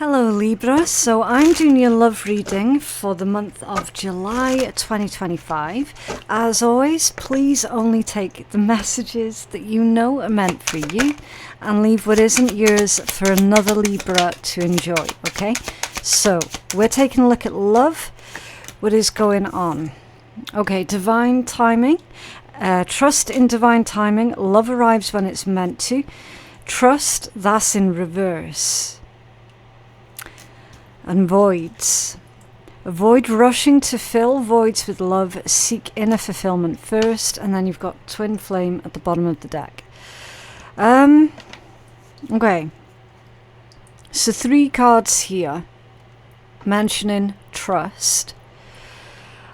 Hello Libra, so I'm doing your love reading for the month of July 2025. As always, please only take the messages that you know are meant for you and leave what isn't yours for another Libra to enjoy, okay? So, we're taking a look at love, what is going on. Okay, divine timing, trust in divine timing, love arrives when it's meant to. Trust, that's in reverse. And voids. Avoid rushing to fill voids with love. Seek inner fulfillment first. And then you've got twin flame at the bottom of the deck. Okay. So 3 cards here mentioning trust.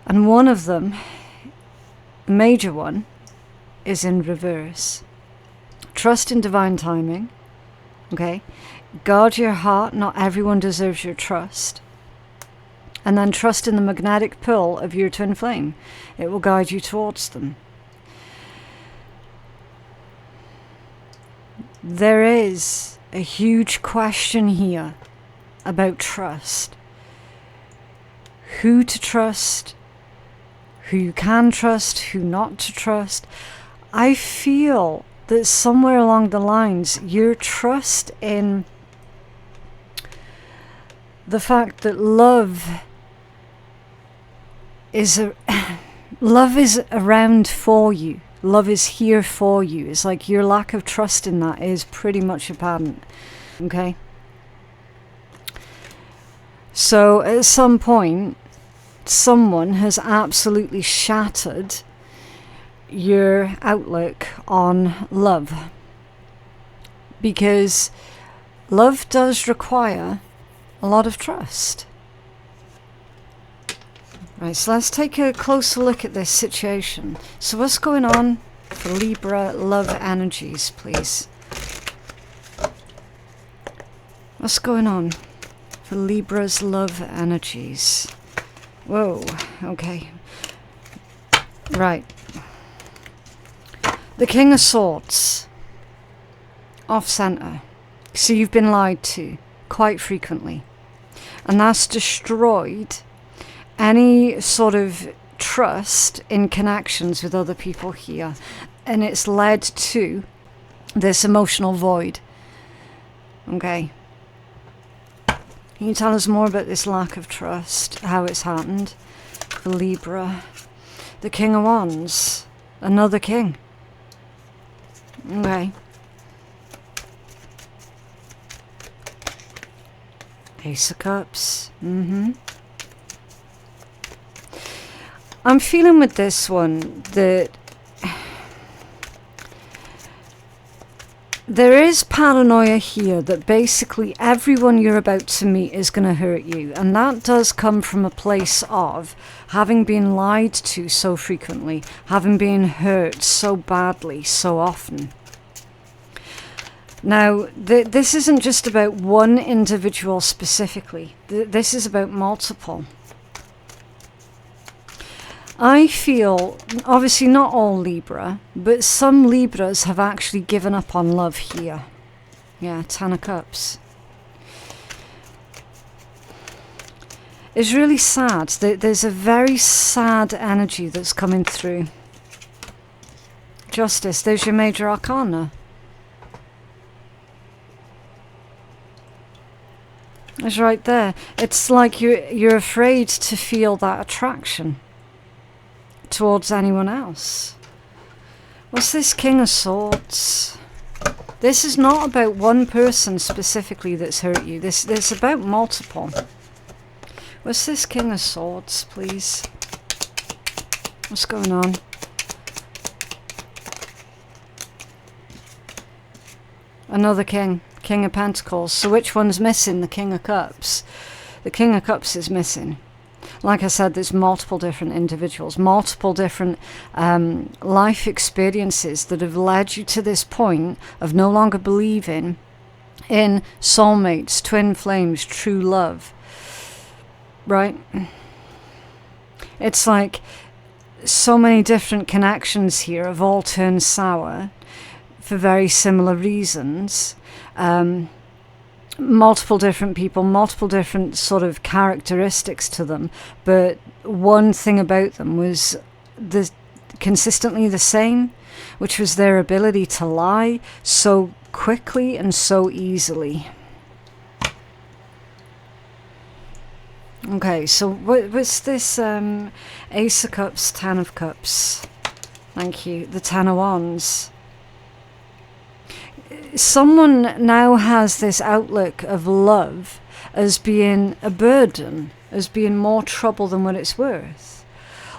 And one of them, the major one, is in reverse. Trust in divine timing. Okay. Guard your heart, not everyone deserves your trust. And then trust in the magnetic pull of your twin flame. It will guide you towards them. There is a huge question here about trust. Who to trust, who you can trust, who not to trust. I feel that somewhere along the lines, your trust in the fact that love is around for you. Love is here for you. It's like your lack of trust in that is pretty much apparent. Okay? So at some point, someone has absolutely shattered your outlook on love. Because love does require a lot of trust. Right, so let's take a closer look at this situation. So what's going on for Libra love energies, please? What's going on for Libra's love energies? Whoa, okay. Right. The King of Swords. Off center. So you've been lied to quite frequently. And that's destroyed any sort of trust in connections with other people here. And it's led to this emotional void. Okay. Can you tell us more about this lack of trust? How it's happened for Libra? The King of Wands. Another king. Okay. Ace of Cups. I'm feeling with this one that there is paranoia here that basically everyone you're about to meet is going to hurt you. And that does come from a place of having been lied to so frequently, having been hurt so badly so often. Now, this isn't just about one individual specifically. This is about multiple. I feel, obviously not all Libra, but some Libras have actually given up on love here. Yeah, 10 of Cups. It's really sad. There's a very sad energy that's coming through. Justice, there's your major arcana. It's right there. It's like you're afraid to feel that attraction towards anyone else. What's this King of Swords? This is not about one person specifically that's hurt you. This is about multiple. What's this King of Swords, please? What's going on? Another king. King of Pentacles. So which one's missing? The King of Cups. The King of Cups is missing. Like I said, there's multiple different individuals, multiple different life experiences that have led you to this point of no longer believing in soulmates, twin flames, true love. Right? It's like so many different connections here have all turned sour for very similar reasons. multiple different people, multiple different sort of characteristics to them, but one thing about them was consistently the same, which was their ability to lie so quickly and so easily. Okay, so what's this Ace of Cups, Ten of Cups? Thank you. The Ten of Wands. Someone now has this outlook of love as being a burden, as being more trouble than what it's worth.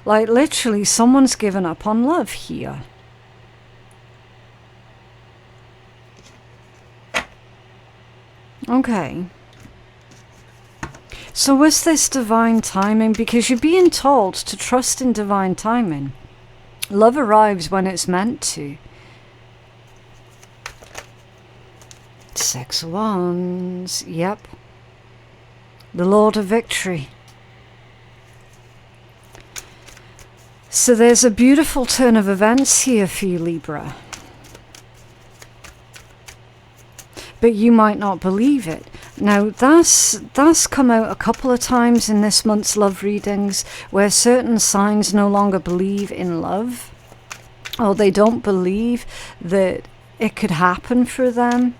Like literally someone's given up on love here. Okay. So was this divine timing? Because you're being told to trust in divine timing. Love arrives when it's meant to. Six of Wands. Yep. The Lord of Victory. So there's a beautiful turn of events here for you, Libra. But you might not believe it. Now, that's come out a couple of times in this month's love readings, where certain signs no longer believe in love, or they don't believe that it could happen for them.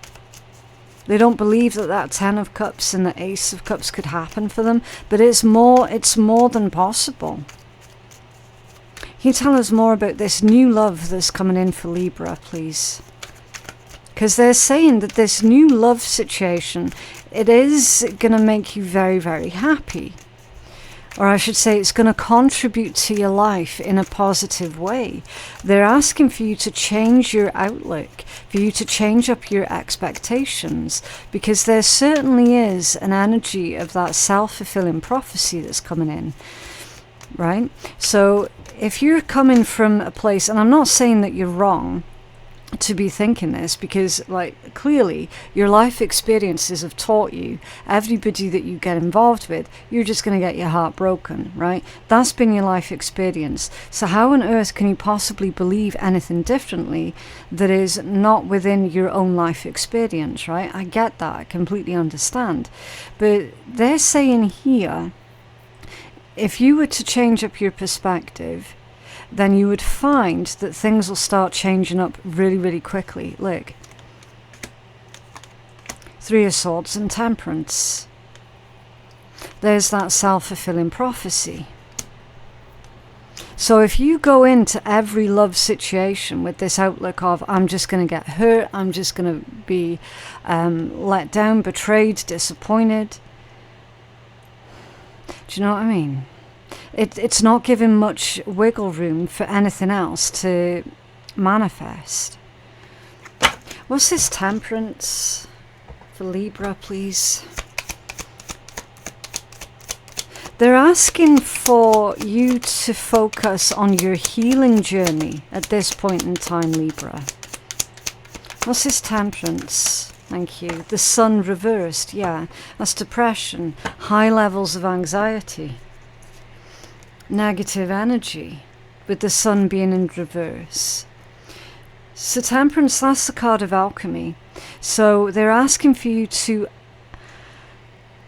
They don't believe that that Ten of Cups and the Ace of Cups could happen for them, but it's more than possible. Can you tell us more about this new love that's coming in for Libra, please? Because they're saying that this new love situation, it is going to make you very, very happy. Or I should say it's going to contribute to your life in a positive way. They're asking for you to change your outlook, for you to change up your expectations, because there certainly is an energy of that self-fulfilling prophecy that's coming in, right? So if you're coming from a place, and I'm not saying that you're wrong to be thinking this, because like clearly your life experiences have taught you, everybody that you get involved with, you're just going to get your heart broken, right? That's been your life experience. So how on earth can you possibly believe anything differently that is not within your own life experience, right? I get that, I completely understand, but they're saying here, if you were to change up your perspective, then you would find that things will start changing up really, really quickly. Look. Three of Swords and Temperance. There's that self-fulfilling prophecy. So if you go into every love situation with this outlook of, I'm just going to get hurt, I'm just going to be let down, betrayed, disappointed. Do you know what I mean? It's not giving much wiggle room for anything else to manifest. What's this Temperance for Libra, please? They're asking for you to focus on your healing journey at this point in time, Libra. What's this Temperance? Thank you. The Sun reversed, yeah. That's depression, high levels of anxiety. Negative energy, with the Sun being in reverse. So Temperance, that's the card of alchemy. So they're asking for you to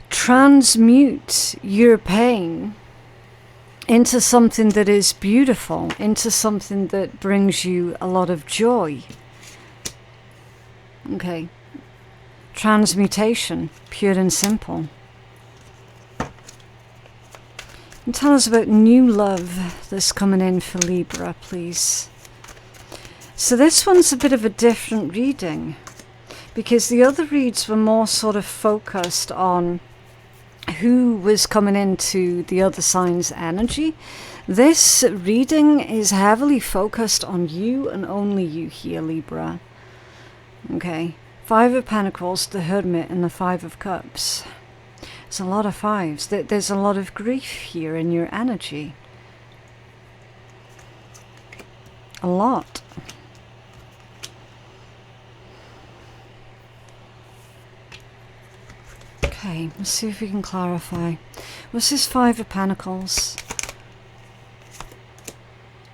transmute your pain into something that is beautiful, into something that brings you a lot of joy. Okay. Transmutation, pure and simple. And tell us about new love that's coming in for Libra, please. So this one's a bit of a different reading, because the other reads were more sort of focused on who was coming into the other sign's energy. This reading is heavily focused on you and only you here, Libra. Okay, Five of Pentacles, the Hermit, and the Five of Cups. There's a lot of fives. There's a lot of grief here in your energy. A lot. Okay, let's see if we can clarify. What's this Five of Pentacles?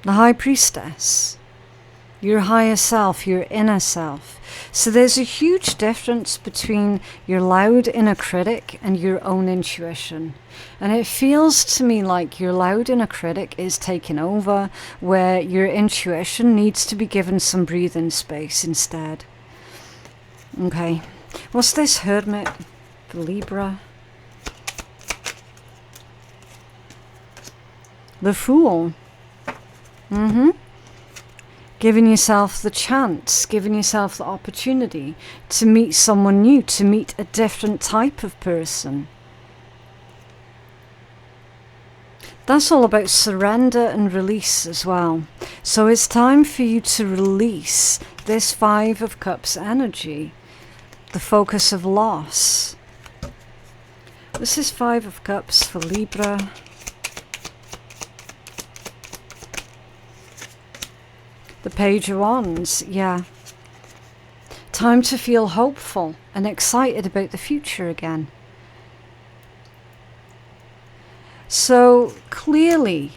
The High Priestess. your higher self, your inner self. So there's a huge difference between your loud inner critic and your own intuition. And it feels to me like your loud inner critic is taking over, where your intuition needs to be given some breathing space instead. Okay, what's this Hermit for Libra? The Fool. Giving yourself the chance, giving yourself the opportunity to meet someone new, to meet a different type of person. That's all about surrender and release as well. So it's time for you to release this Five of Cups energy, the focus of loss. This is Five of Cups for Libra. The Page of Wands, yeah. Time to feel hopeful and excited about the future again. So clearly,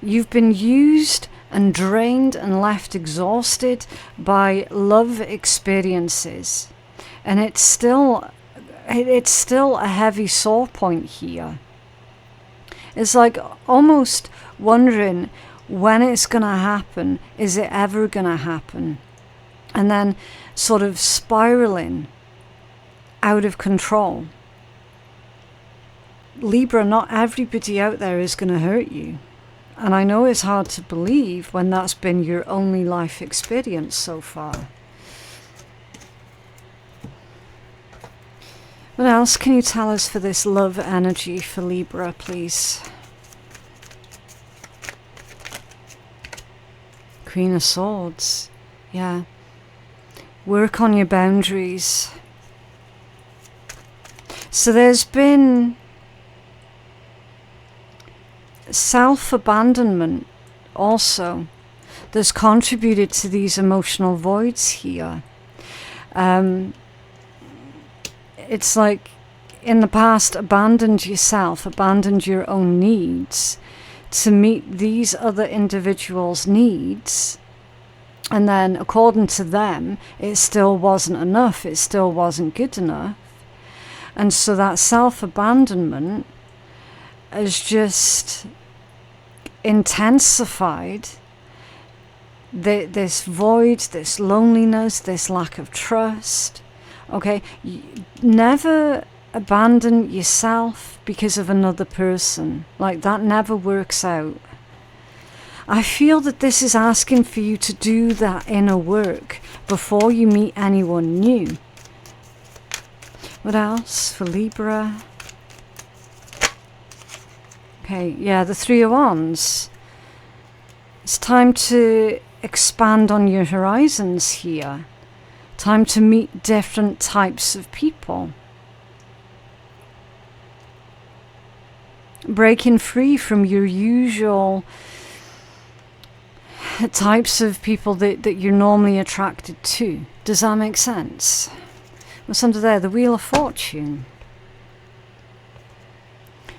you've been used and drained and left exhausted by love experiences. And it's still a heavy sore point here. It's like almost wondering when it's going to happen. Is it ever going to happen? And then sort of spiraling out of control. Libra, not everybody out there is going to hurt you. And I know it's hard to believe when that's been your only life experience so far. What else can you tell us for this love energy for Libra, please? Queen of Swords, yeah. Work on your boundaries. So there's been self-abandonment also that's contributed to these emotional voids here. It's like in the past abandoned yourself, abandoned your own needs to meet these other individuals' needs, and then according to them it still wasn't enough, it still wasn't good enough, and so that self-abandonment has just intensified this void, this loneliness, this lack of trust. Okay, never abandon yourself because of another person. Like, that never works out. I feel that this is asking for you to do that inner work before you meet anyone new. What else for Libra? Okay, yeah, the Three of Wands. It's time to expand on your horizons here. Time to meet different types of people. Breaking free from your usual types of people that you're normally attracted to. Does that make sense? What's under there? The Wheel of Fortune.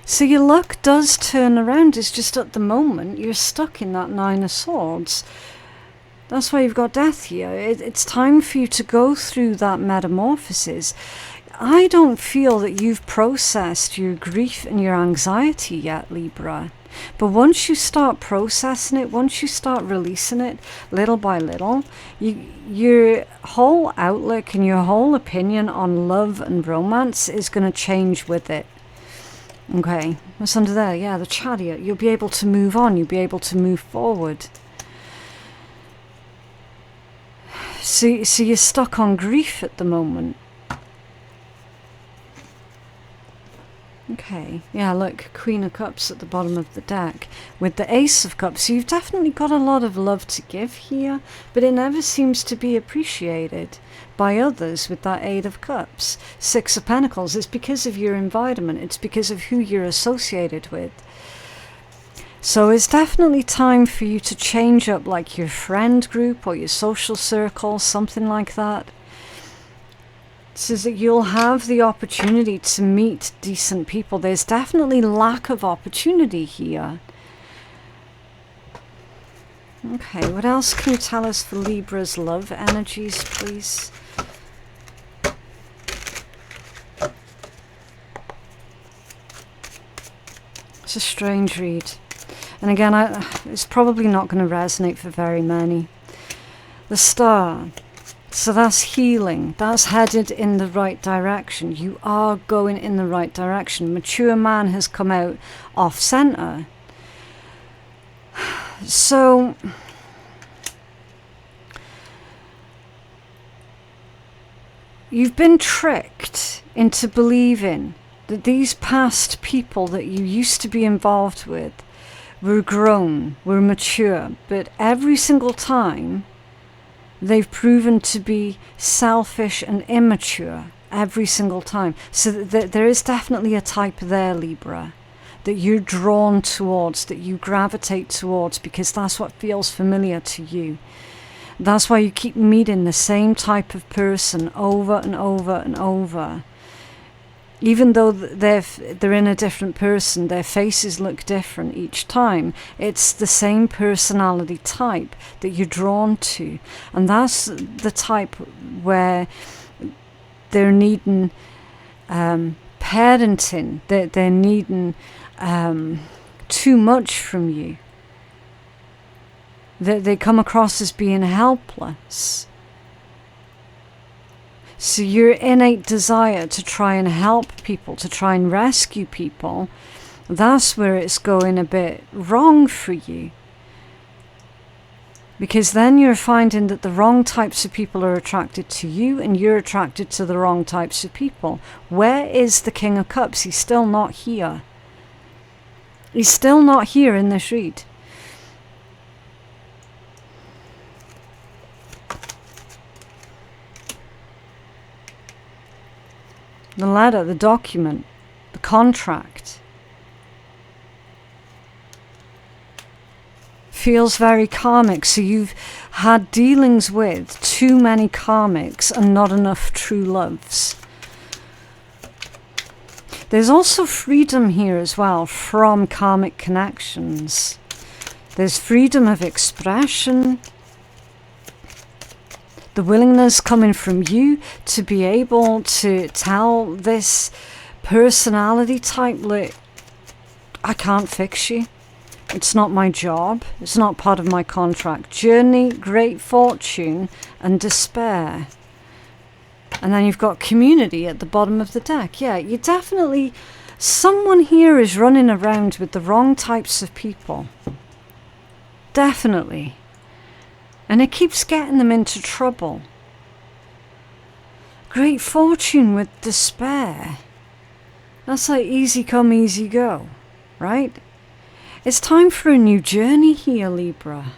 So your luck does turn around. It's just at the moment you're stuck in that Nine of Swords. That's why you've got Death here. It's time for you to go through that metamorphosis. I don't feel that you've processed your grief and your anxiety yet, Libra. But once you start processing it, once you start releasing it little by little, your whole outlook and your whole opinion on love and romance is going to change with it. Okay, what's under there? Yeah, the Chariot. You'll be able to move on. You'll be able to move forward. So you're stuck on grief at the moment. Okay, yeah, look, Queen of Cups at the bottom of the deck with the Ace of Cups. So you've definitely got a lot of love to give here, but it never seems to be appreciated by others with that Eight of Cups. Six of Pentacles. It's because of your environment. It's because of who you're associated with. So it's definitely time for you to change up, like, your friend group or your social circle, something like that. So that you'll have the opportunity to meet decent people. There's definitely lack of opportunity here. Okay, what else can you tell us for Libra's love energies, please? It's a strange read. And again, it's probably not going to resonate for very many. The Star. So that's healing. That's headed in the right direction. You are going in the right direction. Mature man has come out off center. So you've been tricked into believing that these past people that you used to be involved with were grown, were mature, but every single time they've proven to be selfish and immature every single time. So there is definitely a type there, Libra, that you're drawn towards, that you gravitate towards, because that's what feels familiar to you. That's why you keep meeting the same type of person over and over and over. Even though they're in a different person, their faces look different each time. It's the same personality type that you're drawn to. And that's the type where they're needing parenting, they're needing too much from you. They come across as being helpless. So your innate desire to try and help people, to try and rescue people, that's where it's going a bit wrong for you. Because then you're finding that the wrong types of people are attracted to you and you're attracted to the wrong types of people. Where is the King of Cups? He's still not here. He's still not here in this read. The letter, the document, the contract feels very karmic. So you've had dealings with too many karmics and not enough true loves. There's also freedom here as well from karmic connections. There's freedom of expression. The willingness coming from you to be able to tell this personality type, look, I can't fix you. It's not my job. It's not part of my contract. Journey, great fortune, and despair. And then you've got community at the bottom of the deck. Yeah, you definitely... Someone here is running around with the wrong types of people. Definitely. And it keeps getting them into trouble. Great fortune with despair. That's like easy come, easy go, right? It's time for a new journey here, Libra.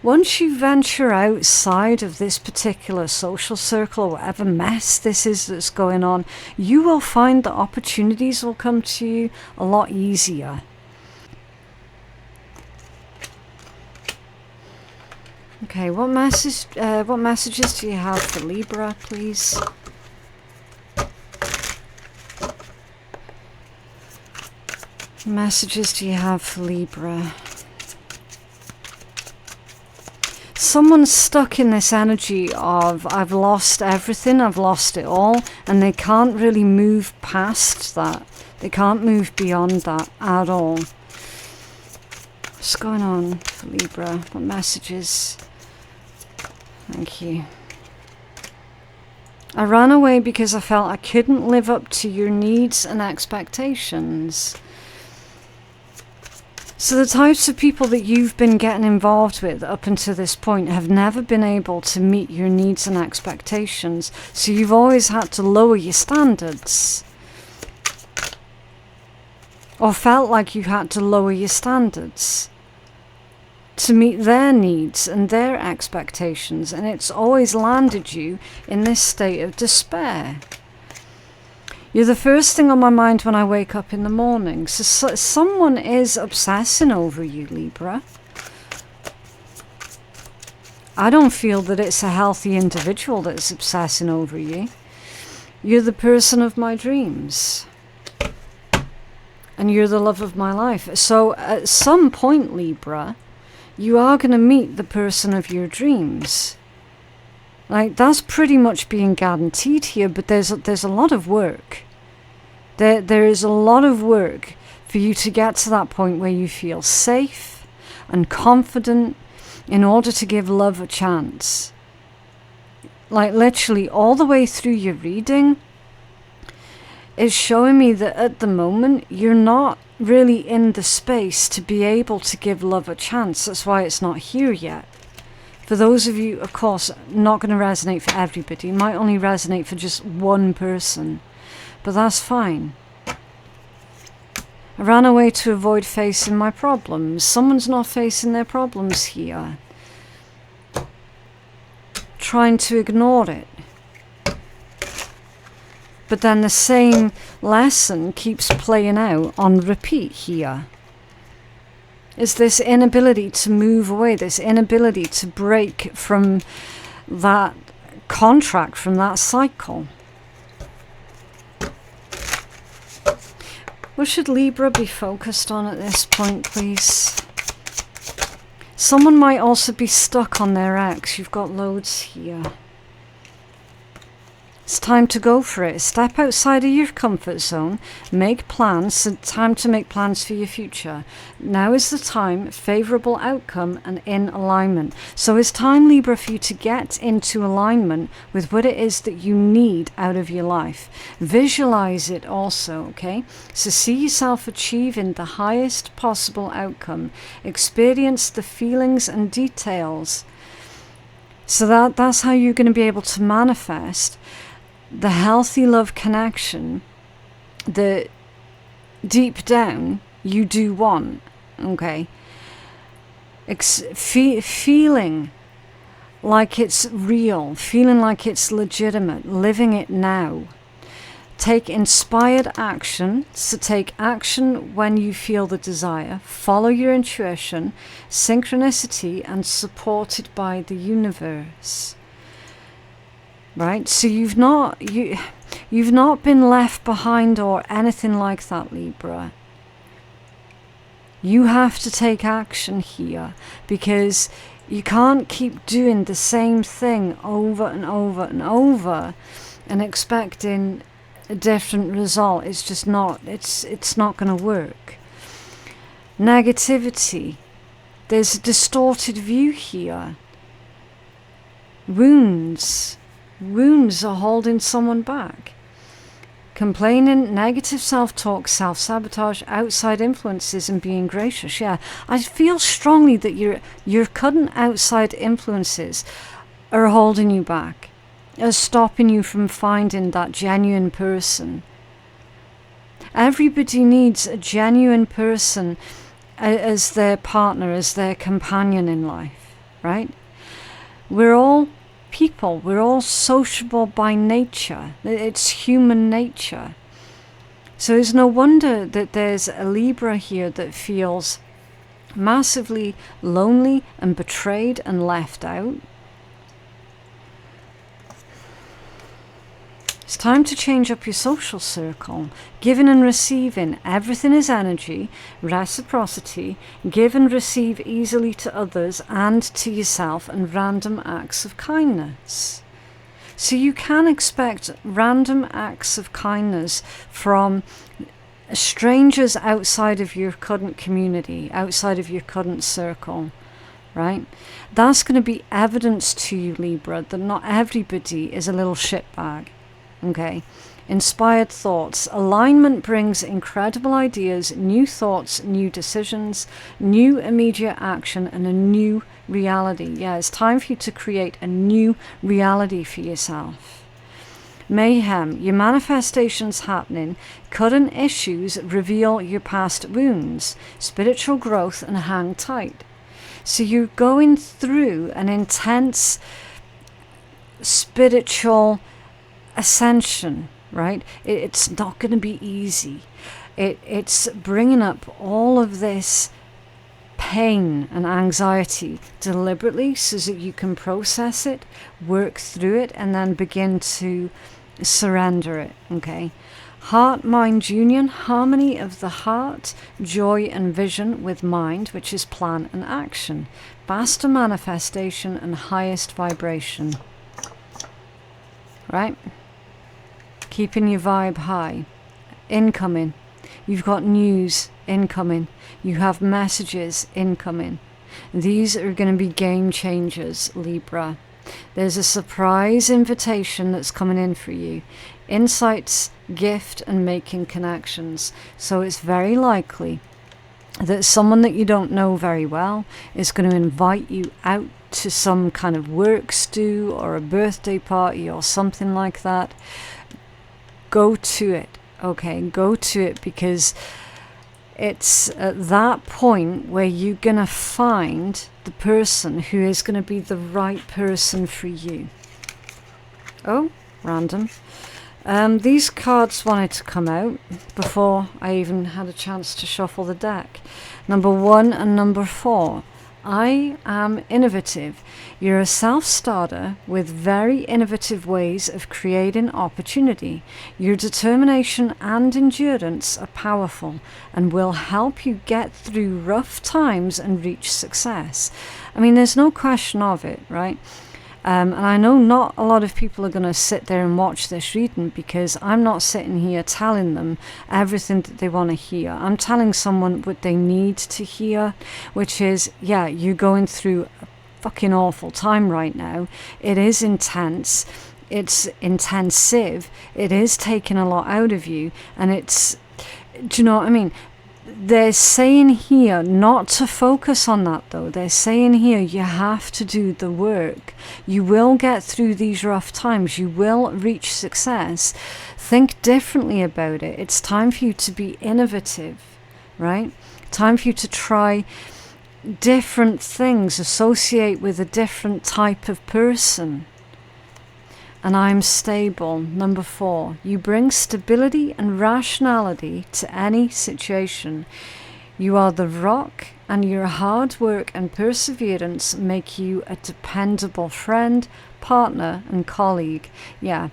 Once you venture outside of this particular social circle or whatever mess this is that's going on, you will find that opportunities will come to you a lot easier. Okay, what messages do you have for Libra, please? What messages do you have for Libra? Someone's stuck in this energy of, I've lost everything, I've lost it all, and they can't really move past that. They can't move beyond that at all. What's going on for Libra? What messages? Thank you. I ran away because I felt I couldn't live up to your needs and expectations. So the types of people that you've been getting involved with up until this point have never been able to meet your needs and expectations. So you've always had to lower your standards. Or felt like you had to lower your standards to meet their needs and their expectations, and it's always landed you in this state of despair. You're the first thing on my mind when I wake up in the morning. So someone is obsessing over you, Libra. I don't feel that it's a healthy individual that's obsessing over you. You're the person of my dreams. and you're the love of my life. So at some point, Libra, you are going to meet the person of your dreams. Like, that's pretty much being guaranteed here, but there's a lot of work. There is a lot of work for you to get to that point where you feel safe and confident in order to give love a chance. Like, literally all the way through your reading, it's showing me that at the moment you're not really in the space to be able to give love a chance. That's why it's not here yet. For those of you, of course, not going to resonate for everybody. It might only resonate for just one person, but that's fine. I ran away to avoid facing my problems. Someone's not facing their problems here. Trying to ignore it. But then the same lesson keeps playing out on repeat here. Is this inability to move away, this inability to break from that contract, from that cycle. What should Libra be focused on at this point, please? Someone might also be stuck on their ex. You've got loads here. It's time to go for it. Step outside of your comfort zone. Make plans. It's time to make plans for your future. Now is the time, favourable outcome and in alignment. So it's time, Libra, for you to get into alignment with what it is that you need out of your life. Visualize it also, okay? So see yourself achieving the highest possible outcome. Experience the feelings and details. So that's how you're going to be able to manifest the healthy love connection that deep down you do want, okay? Feeling like it's real, feeling like it's legitimate, living it now. Take inspired action, so take action when you feel the desire, follow your intuition, synchronicity, and supported by the universe. Right, so you've not been left behind or anything like that, Libra. You have to take action here, because you can't keep doing the same thing over and over and over and expecting a different result. It's just not, it's not going to work. Negativity. There's a distorted view here. Wounds are holding someone back. Complaining, negative self-talk, self-sabotage, outside influences, and being gracious. Yeah, I feel strongly that your current outside influences are holding you back, are stopping you from finding that genuine person. Everybody needs a genuine person as their partner, as their companion in life, right? We're all people, we're all sociable by nature. It's human nature. So it's no wonder that there's a Libra here that feels massively lonely and betrayed and left out. It's time to change up your social circle. Giving and receiving. Everything is energy, reciprocity, give and receive easily to others and to yourself, and random acts of kindness. So you can expect random acts of kindness from strangers outside of your current community, outside of your current circle, right? That's going to be evidence to you, Libra, that not everybody is a little shitbag. Okay, inspired thoughts. Alignment brings incredible ideas, new thoughts, new decisions, new immediate action, and a new reality. Yeah, it's time for you to create a new reality for yourself. Mayhem. Your manifestations happening. Current issues reveal your past wounds. Spiritual growth and hang tight. So you're going through an intense spiritual ascension, right? It's not going to be easy. It's bringing up all of this pain and anxiety deliberately so that you can process it, work through it, and then begin to surrender it, okay? Heart-mind union, harmony of the heart, joy and vision with mind, which is plan and action. Vast manifestation and highest vibration. Right? Keeping your vibe high. Incoming. You've got news incoming. You have messages incoming. These are going to be game changers, Libra. There's a surprise invitation that's coming in for you. Insights, gift, and making connections. So it's very likely that someone that you don't know very well is going to invite you out to some kind of work stew or a birthday party or something like that. Go to it, okay? Go to it, because it's at that point where you're going to find the person who is going to be the right person for you. Oh, random. These cards wanted to come out before I even had a chance to shuffle the deck. Number 1 and number 4. I am innovative. You're a self-starter with very innovative ways of creating opportunity. Your determination and endurance are powerful and will help you get through rough times and reach success. I mean, there's no question of it, right? And I know not a lot of people are going to sit there and watch this reading, because I'm not sitting here telling them everything that they want to hear. I'm telling someone what they need to hear, which is, yeah, you're going through a fucking awful time right now. It is intense. It's intensive. It is taking a lot out of you. And it's, do you know what I mean? They're saying here not to focus on that, though. They're saying here you have to do the work. You will get through these rough times. You will reach success. Think differently about it. It's time for you to be innovative, right? Time for you to try different things, associate with a different type of person. And I'm stable. Number 4, you bring stability and rationality to any situation. You are the rock, and your hard work and perseverance make you a dependable friend, partner, and colleague. Yeah,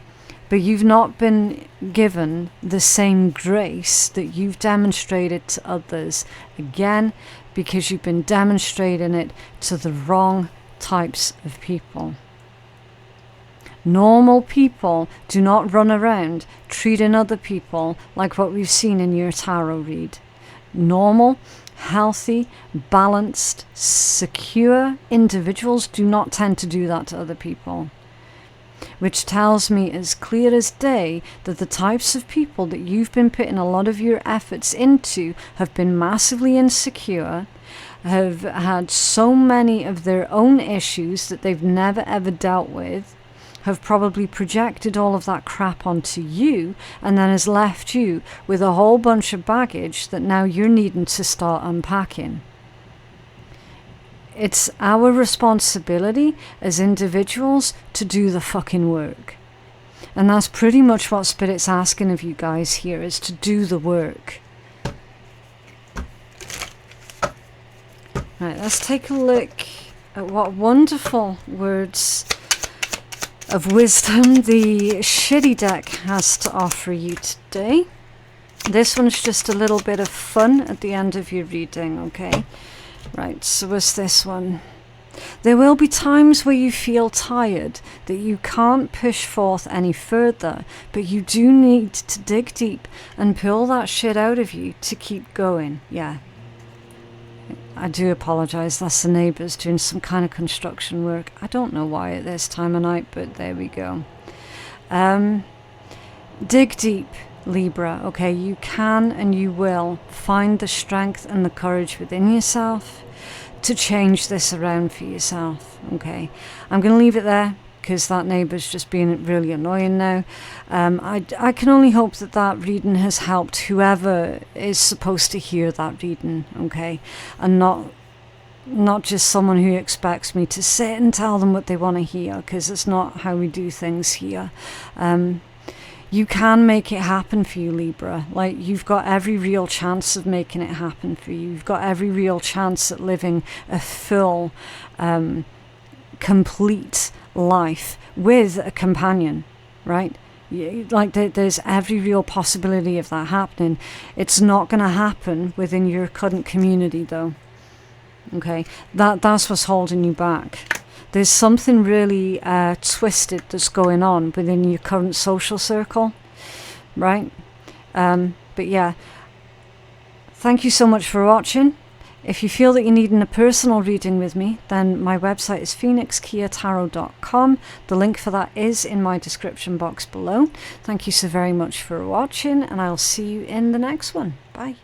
but you've not been given the same grace that you've demonstrated to others. Again, because you've been demonstrating it to the wrong types of people. Normal people do not run around treating other people like what we've seen in your tarot read. Normal, healthy, balanced, secure individuals do not tend to do that to other people. Which tells me as clear as day that the types of people that you've been putting a lot of your efforts into have been massively insecure, have had so many of their own issues that they've never ever dealt with, have probably projected all of that crap onto you, and then has left you with a whole bunch of baggage that now you're needing to start unpacking. It's our responsibility as individuals to do the fucking work. And that's pretty much what Spirit's asking of you guys here, is to do the work. Right, let's take a look at what wonderful words of wisdom the shitty deck has to offer you today. This one's just a little bit of fun at the end of your reading, okay? Right, so what's this one? There will be times where you feel tired, that you can't push forth any further, but you do need to dig deep and pull that shit out of you to keep going. Yeah. I do apologise, that's the neighbours doing some kind of construction work. I don't know why at this time of night, but there we go. Dig deep, Libra, okay? You can and you will find the strength and the courage within yourself to change this around for yourself, okay? I'm going to leave it there, because that neighbour's just being really annoying now. I can only hope that that reading has helped whoever is supposed to hear that reading, okay? And not just someone who expects me to sit and tell them what they want to hear, because it's not how we do things here. You can make it happen for you, Libra. Like, you've got every real chance of making it happen for you. You've got every real chance at living a full, complete life with a companion, right? Like there's every real possibility of that happening. It's not going to happen within your current community though. Okay, that's what's holding you back. There's something really twisted that's going on within your current social circle, right? But yeah, thank you so much for watching. If you feel that you're needing a personal reading with me, then my website is phoenixkeiatarot.com. The link for that is in my description box below. Thank you so very much for watching, and I'll see you in the next one. Bye.